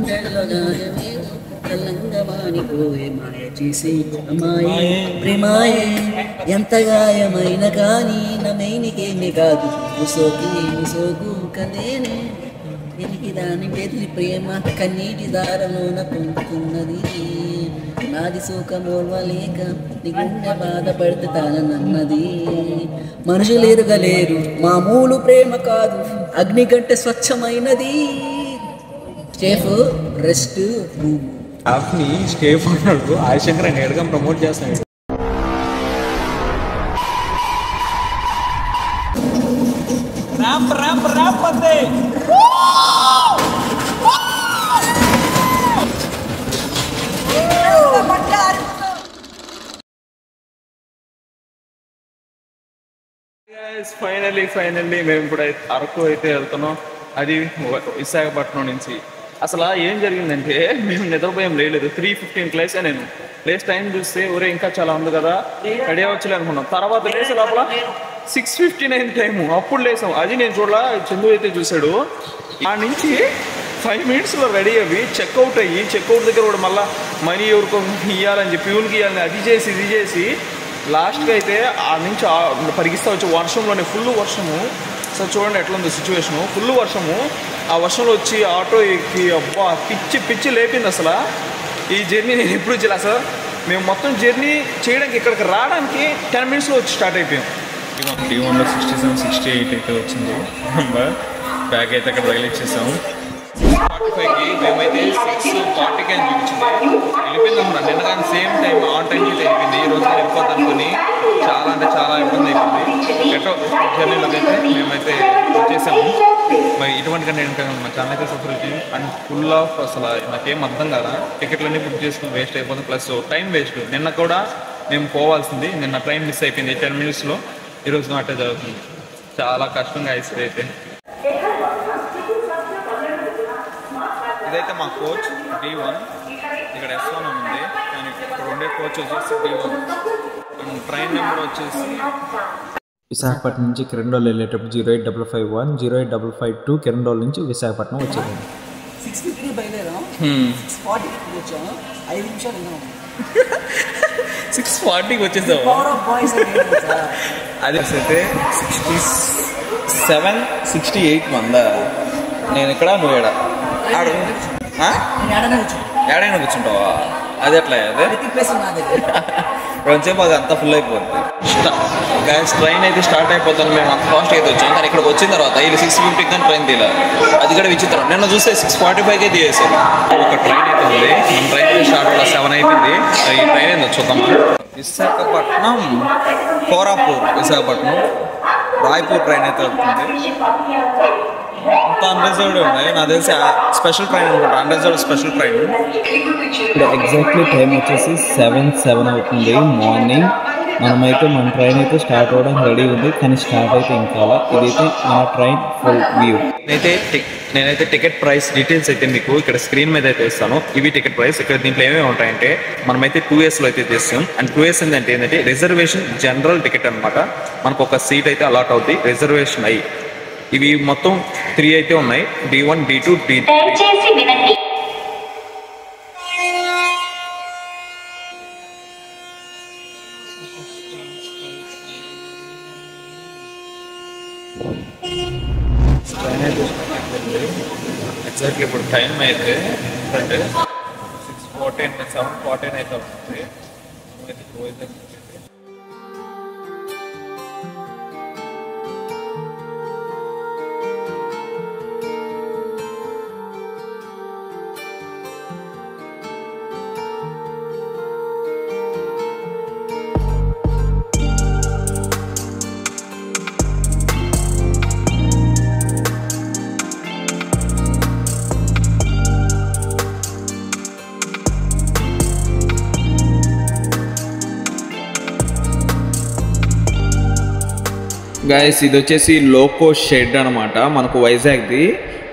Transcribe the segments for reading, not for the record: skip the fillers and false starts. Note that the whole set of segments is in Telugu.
గుండెల్లో నాగమే కల్లంగమానిపోయే మాయ చేసే అమ్మాయే ప్రేమాయే ఎంత గాయమైన కానీ నమైనికేమి కాదు సోకు కదేనే వెలికి దాని బెదిరి ప్రేమ కన్నీటి దారలోన పొందుతున్నది నాది సోకమోల్వలేక నిగుండె బాధపడితే తానన్నది మనుషులు ఎరుగలేరు మామూలు ప్రేమ కాదు అగ్ని కంటే స్వచ్ఛమైనది స్టేఫ్ రెస్ట్ యాప్ని స్టేఫ్ అన్నాడు ఆశంకర్ అని ఎడగం ప్రమోట్ చేస్తున్నాడు ర్యాప్ అంతే ఫైనల్లీ మేము ఇప్పుడు అరకు అయితే వెళ్తున్నాం అది విశాఖపట్నం నుంచి అసలు ఏం జరిగిందంటే మేము నిద్రపోయాం లేదు 3:15 లేసా నేను లేస్ టైం చూస్తే ఊరే ఇంకా చాలా ఉంది కదా రెడీ అవ్వచ్చులే అనుకున్నాం తర్వాత లేసే లోపల 6:59 టైము అప్పుడు లేసాం అది నేను చూడలా చందు అయితే చూశాడు ఆ నుంచి 5 మినిట్స్లో రెడీ అయ్యి చెక్అవుట్ దగ్గర కూడా మళ్ళీ మనీ ఎవరికో ఇవ్వాలని చెప్పి ప్యూన్కి ఇవ్వాలని అది చేసి ఇది చేసి లాస్ట్గా అయితే ఆ నుంచి పరిగిస్తా వచ్చి వర్షంలోనే ఫుల్ వర్షము సార్ చూడండి ఎట్లా ఉంది సిచ్యువేషను ఫుల్ వర్షము ఆ వర్షంలో వచ్చి ఆటో ఎక్కి అబ్బా పిచ్చి లేపింది అసలు ఈ జర్నీ నేను ఎప్పుడు చేయలే సార్ మేము మొత్తం జర్నీ చేయడానికి ఇక్కడికి రావడానికి 10 మినిట్స్లో వచ్చి స్టార్ట్ అయిపోయాం D1లో 67-68 అయితే వచ్చింది బ్యాగ్ అయితే అక్కడ తగిలిచ్చేసాము 45కి మేమైతే 6:40కి అని చూపించింది వెళ్ళిపోయింది అనుకున్నాను నిన్న కానీ సేమ్ టైం ఆన్ టైంకి అయితే వెళ్ళిపోయింది ఈ రోజు వెళ్ళిపోద్ది అనుకుని చాలా ఇబ్బంది అయిపోయింది ఎటో జర్నీలోకి అయితే మేమైతే వచ్చేసాము మరి ఇటువంటి కంటెంట్ మా ఛానల్ అయితే సపోర్ట్ వచ్చింది అండ్ ఫుల్ ఆఫ్ అసలు నాకేం అర్థం కాదా టికెట్లన్నీ బుక్ చేసుకుని వేస్ట్ అయిపోతుంది ప్లస్ టైం వేస్ట్ నిన్న కూడా మేము పోవాల్సింది నిన్న ట్రైన్ మిస్ అయిపోయింది 10 మినిట్స్లో ఈరోజు అట్టే జరుగుతుంది చాలా కష్టంగా అయిపోయింది అయితే ఇదైతే మా కోచ్ D1 ఇక్కడ S1 ఉంది కానీ ఇక్కడ ఉండే కోచ్ వచ్చేసి D1 ట్రైన్ నెంబర్ వచ్చేసి విశాఖపట్నం నుంచి కిరండోల్ వెళ్ళేటప్పుడు 08551 08552 కిరండోల్ నుంచి విశాఖపట్నం వచ్చేది 6:50 బయలుదేరాం 6:40కి వచ్చాం 5 నిమిషాలు ఉన్నాం 6:40కి వచ్చేసాం అది అయితే 67-68 మందా నేను ఇక్కడ నువ్వు ఏడా ఏడైనా కూర్చుంటావా అది ఎట్లా అదే రెండుసేపు అది అంతా ఫుల్ అయిపోతుంది గ్యాస్ ట్రైన్ అయితే స్టార్ట్ అయిపోతాను మేము అంత ఫాస్ట్ అయితే వచ్చాం కానీ ఇక్కడికి వచ్చిన తర్వాత ఇది 6:50 కానీ ట్రైన్ తీలా అది కూడా విచిత్రం నిన్న చూస్తే 6:45కే తీసేసారు ఒక ట్రైన్ అయితే ఉంది మన ట్రైన్ అయితే స్టార్ట్ అవ్వడం 7 అయిపోయింది ఈ ట్రైన్ ఏందో చూద్దాం విశాఖపట్నం కోరాపూర్ విశాఖపట్నం రాయ్పూర్ ట్రైన్ అయితే వెళ్తుంది అంత అన్రిజర్వ్డ్ ఉన్నాయి నాకు తెలిసి స్పెషల్ ట్రైన్ అనుకుంటా అన్రిజర్వ్డ్ స్పెషల్ ట్రైన్ ఇప్పుడు ఎగ్జాక్ట్లీ టైం వచ్చేసి 7 అవుతుంది మార్నింగ్ మనమైతే మన ట్రైన్ అయితే స్టార్ట్ అవ్వడానికి రెడీ ఉంది కానీ స్టార్ట్ అయితే ఇంకా ఇదైతే మన ట్రైన్ ఫుల్ వ్యూ నేనైతే టికెట్ ప్రైస్ డీటెయిల్స్ అయితే మీకు ఇక్కడ స్క్రీన్ మీద అయితే ఇస్తాను ఇవి టికెట్ ప్రైస్ ఇక్కడ దీంట్లో ఏమేమి ఉంటాయంటే మనమైతే 2Sలో అయితే తీస్తాం అండ్ 2S ఏంటంటే రిజర్వేషన్ జనరల్ టికెట్ అనమాట మనకు ఒక సీట్ అయితే అలాట్ అవుతుంది రిజర్వేషన్ అయ్యి ఇవి మొత్తం 3 అయితే ఉన్నాయి D1 D2 D3 ట్రైన్ అయితే ఎగ్జాక్ట్లీ ఇప్పుడు టైం అయితే అంటే 6:14 7:14 అయితే అవుతుంది గైస్ ఇది వచ్చేసి లోకో షెడ్ అనమాట మనకు వైజాగ్ది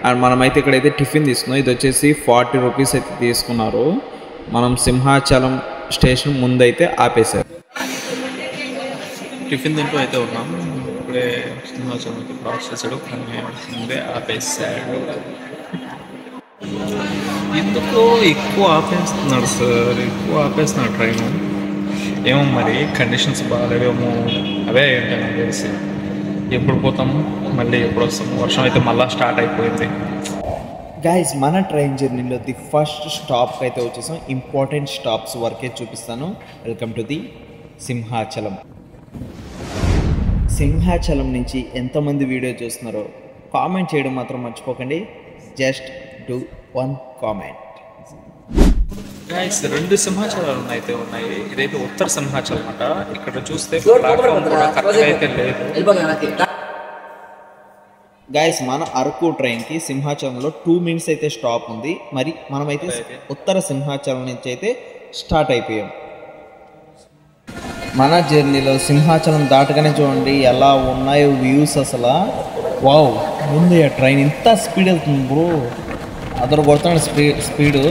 అండ్ మనమైతే ఇక్కడైతే టిఫిన్ తీసుకున్నాం ఇది వచ్చేసి 40 రూపీస్ అయితే తీసుకున్నారు మనం సింహాచలం స్టేషన్ ముందైతే ఆపేశారు టిఫిన్ తింటూ అయితే ఉన్నాం ఇప్పుడే సింహాచలంకి క్రాస్ చేశాడు కానీ ముందే ఆపేశాడు ఎందుకో ఎక్కువ ఆపేస్తున్నాడు సార్, ఎక్కువ ఆపేస్తున్నాడు ట్రైన్. ఏమో మరి కండిషన్స్ బాగాలేవేమో, అవే ఏంటో నాకు తెలిసి. ఎప్పుడు పోతాము మళ్ళీ ఎప్పుడు వస్తాము, వర్షం అయితే మళ్ళీ స్టార్ట్ అయిపోయింది. గైస్ మన ట్రైన్ జర్నీలో ది ఫస్ట్ స్టాప్కి అయితే వచ్చేసాం. ఇంపార్టెంట్ స్టాప్స్ వరకే చూపిస్తాను. Welcome to the Simhachalam. Simhachalam నుంచి ఎంతమంది వీడియో చూస్తున్నారో కామెంట్ చేయడం మాత్రం మర్చిపోకండి. Just do 1 comment. గైస్ 2 సింహాచలాలు అయితే ఉన్నాయి. ఇదైతే ఉత్తర సింహాచలం అంట. ఇక్కడ చూస్తే ప్లాట్ఫామ్ కూడా కరెక్ట్గా అయితే లేదు. గైస్ మన అరకు ట్రైన్కి సింహాచలంలో 2 minutes అయితే స్టాప్ ఉంది. మరి మనమైతే ఉత్తర సింహాచలం నుంచి అయితే స్టార్ట్ అయిపోయాం. మన జర్నీలో సింహాచలం దాటగానే చూడండి ఎలా ఉన్నాయో వ్యూస్. అసలు వావ్, ముందు ట్రైన్ ఇంత స్పీడ్ వెళ్తుంది బ్రో, అదరు కొడుతున్నాడు స్పీడు.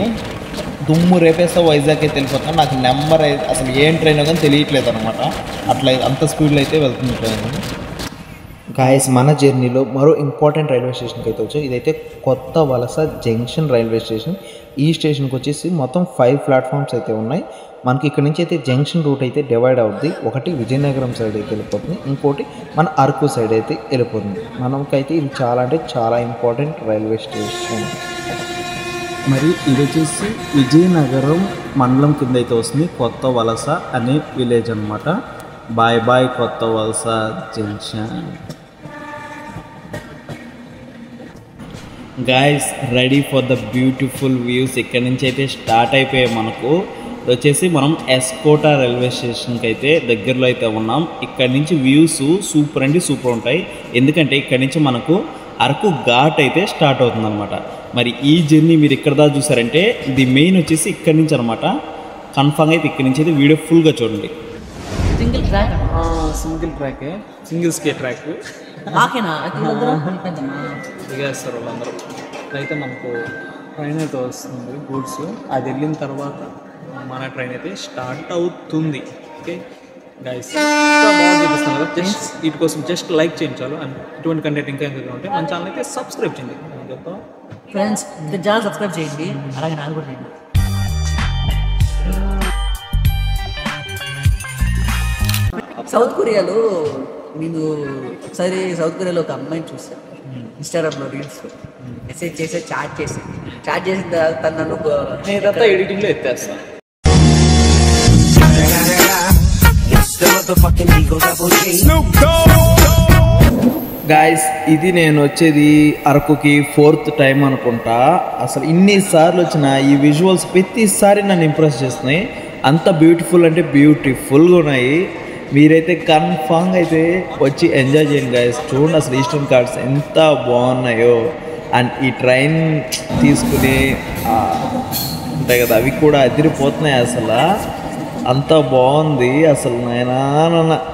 దుమ్ము రేపేస్తా వైజాగ్ అయితే వెళ్ళిపోతాను. నాకు నెంబర్ అసలు ఏం ట్రైన్ కానీ తెలియట్లేదు అనమాట. అట్లా అంత స్పీడ్లో అయితే వెళ్తుంది ట్రైన్. గాయస్ మన జర్నీలో మరో ఇంపార్టెంట్ రైల్వే స్టేషన్కి అయితే వచ్చాం. ఇదైతే కొత్త వలస జంక్షన్ రైల్వే స్టేషన్. ఈ స్టేషన్కి వచ్చేసి మొత్తం 5 ప్లాట్ఫామ్స్ అయితే ఉన్నాయి. మనకి ఇక్కడ నుంచి అయితే జంక్షన్ రూట్ అయితే డివైడ్ అవుద్ది. ఒకటి విజయనగరం సైడ్ అయితే వెళ్ళిపోతుంది, ఇంకోటి మన అరకు సైడ్ అయితే వెళ్ళిపోతుంది. మనకైతే ఇది చాలా అంటే చాలా ఇంపార్టెంట్ రైల్వే స్టేషన్. మరి ఇది వచ్చేసి విజయనగరం మండలం కింద అయితే వస్తుంది. కొత్త వలస అనే విలేజ్ అనమాట. బాయ్ బాయ్ కొత్త వలస junction. Guys ready for the beautiful views. ఇక్కడ నుంచి అయితే స్టార్ట్ అయిపోయాయి. మనకు వచ్చేసి మనం ఎస్కోటా రైల్వే స్టేషన్కి అయితే దగ్గరలో అయితే ఉన్నాం. ఇక్కడ నుంచి వ్యూస్ సూపర్ అంటే సూపర్ ఉంటాయి. ఎందుకంటే ఇక్కడ నుంచి మనకు అరకు ఘాట్ అయితే స్టార్ట్ అవుతుంది అనమాట. మరి ఈ జర్నీ మీరు ఇక్కడ దాకా చూసారంటే ఇది మెయిన్ వచ్చేసి ఇక్కడ నుంచి అనమాట. కన్ఫామ్గా అయితే ఇక్కడ నుంచి అయితే వీడియో ఫుల్గా చూడండి. సింగిల్ ట్రాక్, సింగిల్ ట్రాకే, సింగిల్ స్కే ట్రాక్ దిగేస్తారు వాళ్ళందరూ. అయితే మనకు ట్రైన్ అయితే వస్తుంది గూడ్స్, అది వెళ్ళిన తర్వాత మన ట్రైన్ అయితే స్టార్ట్ అవుతుంది. ఓకే గైస్, బాగా చూపిస్తాను కదా. జస్ట్ వీటి కోసం జస్ట్ లైక్ చేయించాలి. అండ్ ఇటువంటి కంటెంట్ ఇంకా ఇంకా ఉంటే మన ఛానల్ అయితే సబ్స్క్రైబ్ చేయండి. చెప్తాం ఫ్రెండ్స్, ఛానల్ సబ్స్క్రైబ్ చేయండి, అలాగే నాకు కూడా చేయండి. సౌత్ కొరియాలో నేను ఒకసారి సౌత్ కొరియాలో ఒక అమ్మాయిని చూసాను. ఇన్స్టాగ్రామ్లో రీల్స్ మెసేజ్ చేసి చాట్ చేసిన తర్వాత తను నన్ను నేనంతా ఎడిటింగ్లో ఎత్తేస్తాను. గాయస్ ఇది నేను వచ్చేది అరకుకి 4th టైం అనుకుంటా. అసలు ఇన్నిసార్లు వచ్చిన ఈ విజువల్స్ ప్రతిసారి నన్ను ఇంప్రెస్ చేస్తున్నాయి. అంత బ్యూటిఫుల్ అంటే బ్యూటిఫుల్గా ఉన్నాయి. మీరైతే కన్ఫామ్గా అయితే వచ్చి ఎంజాయ్ చేయండి గాయస్. చూడండి అసలు ఈస్టర్న్ కార్డ్స్ ఎంత బాగున్నాయో. అండ్ ఈ ట్రైన్ తీసుకుని ఉంటాయి కదా, అవి కూడా అదిరిపోతున్నాయి. అసలు అంత బాగుంది. అసలు నాయన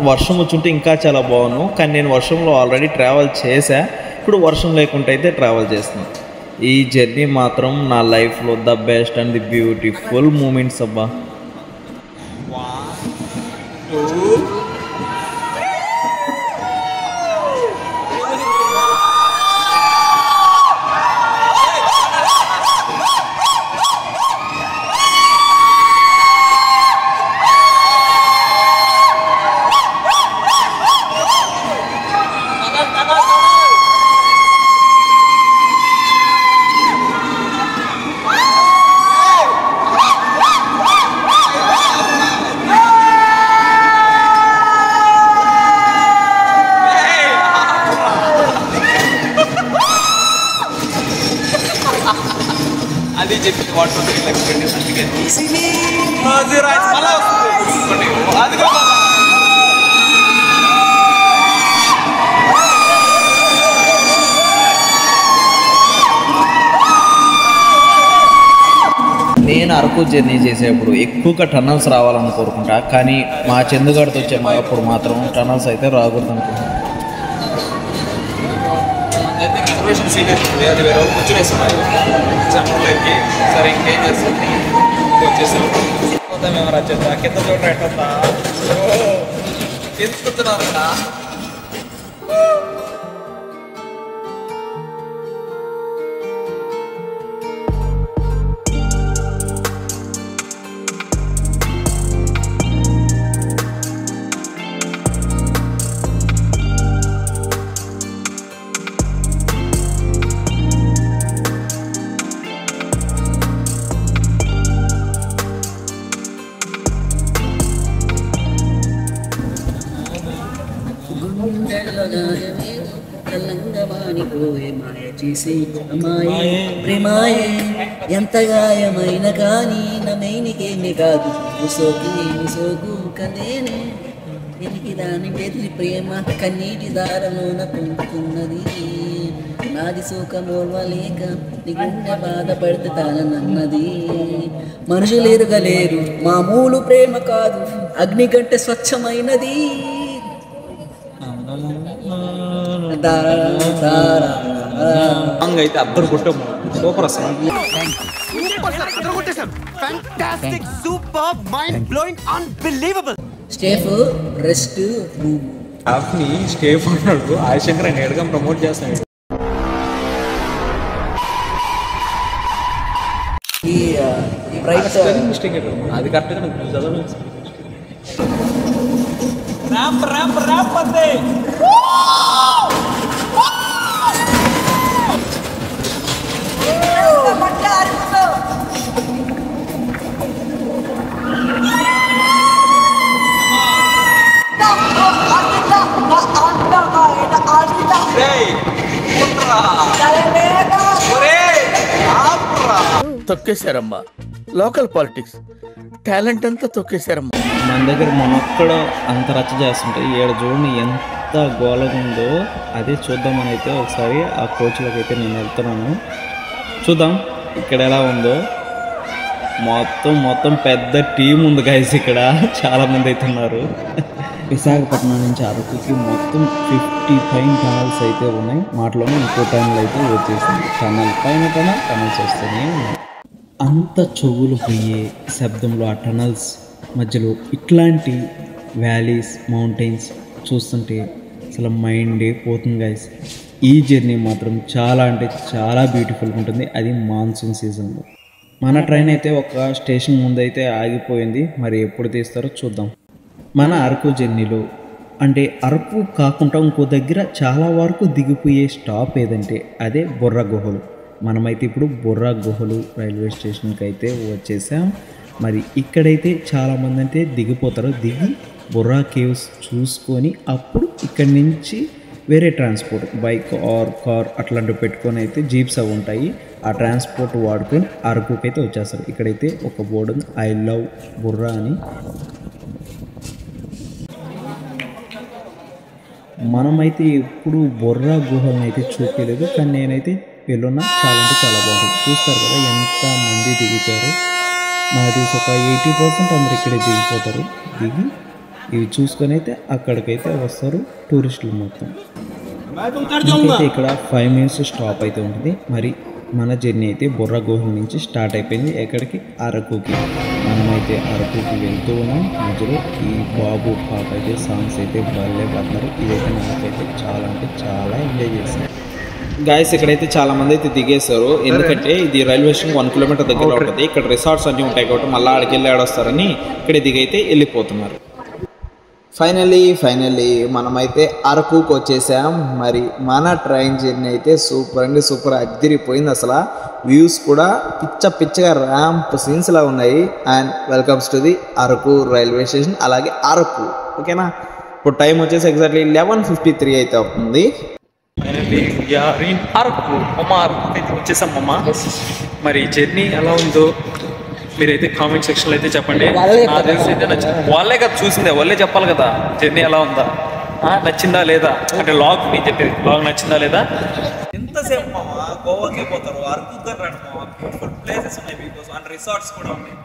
వర్షం వచ్చుంటే ఇంకా చాలా బాగుండు. కానీ నేను వర్షంలో ఆల్రెడీ ట్రావెల్ చేశా. ఇప్పుడు వర్షం లేకుండా అయితే ట్రావెల్ చేస్తున్నాను. ఈ జర్నీ మాత్రం నా లైఫ్లో the best and the beautiful moments అబ్బా. అది చెప్పి వాటర్ నేను అరకు జర్నీ చేసేప్పుడు ఎక్కువగా టన్నల్స్ రావాలని కోరుకుంటా. కానీ మా చందుగడ్తో వచ్చే అప్పుడు మాత్రం టన్నల్స్ అయితే రాకూడదు అనుకుంటున్నాను. అది వేరే కూర్చునేస్తున్నారు ఎగ్జాంపుల్కి. సరే ఇంకేం చేస్తుంది వచ్చేసాం. మేము రచ్చేస్తా కింద చోట ఎట్టా తీసుకుంటున్నారా. చేసే అమ్మాయే ప్రేమాయే ఎంత గాయమైన కానీ నమైనికేమి కాదు సోకు కదేనే దీనికి దాని బెదిరి ప్రేమ కన్నీటి దారలోన పొందుతున్నది నాది సోకమోర్వలేక నిగుండె బాధపడితే తానన్నది మనుషులు ఎరుగలేరు మామూలు ప్రేమ కాదు అగ్ని కంటే స్వచ్ఛమైనది సాంగ్ అయితే అద్దరు కొట్టాము సూపర్ అసలు స్టేఫ్ రెస్ట్ రూమ్ యాప్ని స్టేఫ్ అన్నాడు ఆదిశంకర్ అని ఎడగం ప్రమోట్ చేస్తాడు ఈ బ్రైట్ మిస్టేక్ అది కరెక్ట్గా నాకు చదవలేదు తొక్కేశారమ్మా లోకల్ పాలిటిక్స్ టాలెంట్ అంతా తొక్కేశారమ్మా మన దగ్గర మనొక్కడ అంత రచ్చ చేస్తుంటే ఏడు చూడండి ఎంత గోలగా ఉందో అదే చూద్దామని అయితే ఒకసారి ఆ కోచ్లోకి అయితే నేను వెళ్తున్నాను చూద్దాం ఇక్కడ ఎలా ఉందో మొత్తం పెద్ద టీం ఉంది గైస్ ఇక్కడ చాలామంది అయితే ఉన్నారు విశాఖపట్నం నుంచి అరకుకి మొత్తం 55 టనల్స్ అయితే ఉన్నాయి మాటలోనే ఇంకో టనల్ అయితే వచ్చేసింది టనల్ పైన టనల్స్ వస్తున్నాయి అంత చెవులు పోయే శబ్దంలో ఆ టనల్స్ మధ్యలో ఇట్లాంటి వ్యాలీస్ మౌంటైన్స్ చూస్తుంటే అసలు మైండే పోతుంది గైస్ ఈ జర్నీ మాత్రం చాలా అంటే చాలా బ్యూటిఫుల్గా ఉంటుంది అది మాన్సూన్ సీజన్లో మన ట్రైన్ అయితే ఒక స్టేషన్ ముందు అయితే ఆగిపోయింది మరి ఎప్పుడు తీస్తారో చూద్దాం మన అరకు జర్నీలో అంటే అరకు కాకుండా ఇంకో దగ్గర చాలా వరకు దిగిపోయే స్టాప్ ఏదంటే అదే బొర్రా గుహలు మనమైతే ఇప్పుడు బొర్రా గుహలు రైల్వే స్టేషన్కి అయితే వచ్చేసాం మరి ఇక్కడైతే చాలామంది అయితే దిగిపోతారు దిగి బొర్రా కేవ్స్ చూసుకొని అప్పుడు ఇక్కడి నుంచి వేరే ట్రాన్స్పోర్ట్ బైక్ ఆర్ కార్ అట్లాంటివి పెట్టుకొని అయితే జీప్స్ అవి ఉంటాయి ఆ ట్రాన్స్పోర్ట్ వాడుకొని అరకుకి అయితే వచ్చేస్తారు ఇక్కడైతే ఒక బోర్డు ఉంది ఐ లవ్ బొర్రా అని మనమైతే ఎప్పుడు బొర్రా గుహలను అయితే చూపించలేదు కానీ నేనైతే వెళ్ళున్నా చాలా అంటే చాలా బాగుంటుంది చూస్తారు కదా ఎంత మంది దిగిపోయారు నాకు తెలిసి ఒక 80% అందరు ఇక్కడే దిగిపోతారు దిగి ఇవి చూసుకొని అయితే అక్కడికైతే వస్తారు టూరిస్టులు మొత్తం ఇంకైతే ఇక్కడ 5 మినిట్స్ స్టాప్ అయితే ఉంటుంది మరి మన జర్నీ అయితే బొర్రా గుహల నుంచి స్టార్ట్ అయిపోయింది ఎక్కడికి అరకుకి మనమైతే అరకుకి వెళ్తూ ఉన్నాం మధ్యలో ఈ బాబు పాప అయితే సాంగ్స్ అయితే భలే పడతారు ఇదైతే నాకైతే చాలా అంటే చాలా ఎంజాయ్ చేశాను గాయస్ ఇక్కడైతే చాలా మంది అయితే దిగేశారు ఎందుకంటే ఇది రైల్వే స్టేషన్ 1 కిలోమీటర్ దగ్గర ఉంటుంది ఇక్కడ రిసార్ట్స్ అన్నీ ఉంటాయి కాబట్టి మళ్ళీ ఆడికి వెళ్ళి ఆడొస్తారని ఇక్కడ దిగైతే వెళ్ళిపోతున్నారు ఫైనల్లీ మనమైతే అరకుకి వచ్చేసాం మరి మన ట్రైన్ జర్నీ అయితే సూపర్ అదిరిపోయింది అసలు వ్యూస్ కూడా పిచ్చగా ర్యాంప్ సీన్స్ లా ఉన్నాయి and welcomes to the Araku railway station అలాగే అరకు ఓకేనా ఇప్పుడు టైం వచ్చేసి ఎగ్జాక్ట్లీ 11:53 అయితే అవుతుంది అరకు అయితే వచ్చేసాం అమ్మ మరి జర్నీ ఎలా ఉందో మీరైతే కామెంట్ సెక్షన్లో అయితే చెప్పండి వాళ్ళే కదా చూసిందే వాళ్ళే చెప్పాలి కదా జర్నీ ఎలా ఉందా నచ్చిందా లేదా అంటే లాగ్ నేను చెప్పేది లాగ్ నచ్చిందా లేదా ఎంతసేపు మామ గోవాకే పోతారు అరకు బ్యూటిఫుల్ ప్లేసెస్ ఉన్నాయి మీకు అండ్ రిసార్ట్స్ కూడా ఉన్నాయి